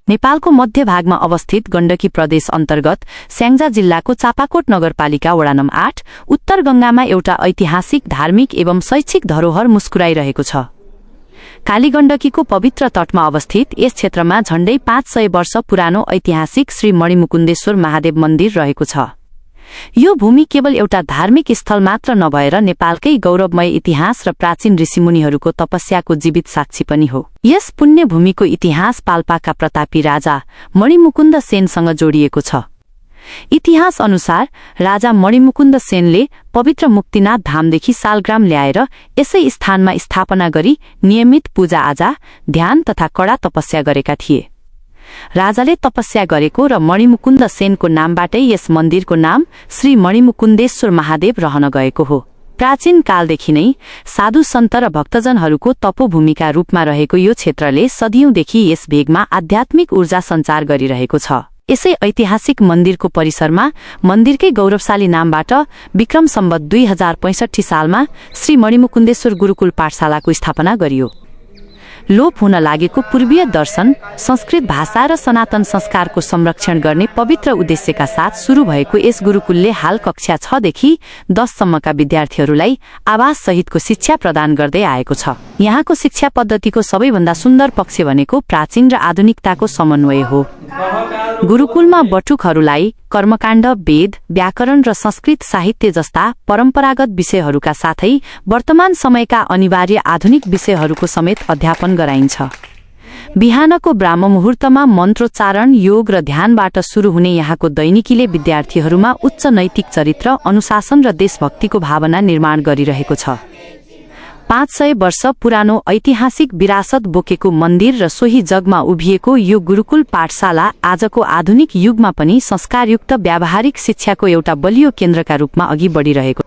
नेपालको मध्य भागमा अवस्थित गण्डकी प्रदेश अन्तर्गत स्याङ्जा जिल्लाको चापाकोट नगरपालिका वडा नम्बर 8 उत्तर गंगामा एउटा ऐतिहासिक धार्मिक एवं शैक्षिक धरोहर मुस्कुराइरहेको छ। कालीगण्डकीको पवित्र तटमा अवस्थित यस क्षेत्रमा झण्डै 500 वर्ष पुरानो ऐतिहासिक श्री मणिमुकुन्देश्वर महादेव मन्दिर रहेको छ। यो भूमि केवल एउटा धार्मिक स्थल मात्र नभएर नेपालकै गौरवमय इतिहास र प्राचीन ऋषिमुनिहरूको तपस्याको जीवित साक्षी पनि हो। यस पुण्य भूमिको इतिहास पाल्पाका प्रतापी राजा मणिमुकुन्द सेनसँग जोडिएको छ। इतिहास अनुसार राजा मणिमुकुन्द सेनले पवित्र मुक्तिनाथ धामदेखि सालग्राम ल्याएर यसै स्थानमा स्थापना गरी नियमित पूजाआजा, ध्यान तथा कड़ा तपस्या गरेका थिए। राजाले तपस्या गरेको र मणिमुकुन्द सेनको नामबाटै यस मन्दिरको नाम श्री मणिमुकुन्देश्वर महादेव रहन गएको हो। प्राचीन कालदेखि नै साधु सन्त र भक्तजनहरूको तपोभूमिका रूपमा रहेको यो क्षेत्रले सदियौंदेखि यस भेगमा आध्यात्मिक ऊर्जा सञ्चार गरिरहेको छ। यसै ऐतिहासिक मन्दिरको परिसरमा मन्दिरकै गौरवशाली नामबाट विक्रम सम्वत 2065 सालमा श्री मणिमुकुन्देश्वर गुरुकुल पाठशालाको स्थापना गरियो। लोप हुन लागेको पूर्वीय दर्शन, संस्कृत भाषा र सनातन संस्कारको संरक्षण गर्ने पवित्र उद्देश्यका साथ सुरु भएको यस गुरुकुलले हाल कक्षा 6 देखि 10 सम्मका विद्यार्थीहरूलाई आवास सहितको शिक्षा प्रदान गर्दै आएको छ। यहाँको शिक्षा पद्धतिको सबैभन्दा सुन्दर पक्ष भनेको प्राचीन र आधुनिकताको समन्वय हो। गुरुकुलमा बटुकहरूलाई कर्मकाण्ड, वेद, व्याकरण र संस्कृत साहित्य जस्ता परम्परागत विषयहरूका साथै वर्तमान समयका अनिवार्य आधुनिक विषयहरूको समेत अध्यापन गराइन्छ। बिहानको ब्राह्म मुहूर्तमा मन्त्रोच्चारण, योग र ध्यानबाट सुरु हुने यहाँको दैनिकीले विद्यार्थीहरूमा उच्च नैतिक चरित्र, अनुशासन र देशभक्तिको भावना निर्माण गरिरहेको छ। 500 वर्ष पुरानो ऐतिहासिक विरासत बोकेको मन्दिर र सोही जगमा उभिएको यो गुरुकुल पाठशाला आजको आधुनिक युगमा पनि संस्कारयुक्त व्यावहारिक शिक्षाको एउटा बलियो केन्द्रका रूपमा अघि बढिरहेको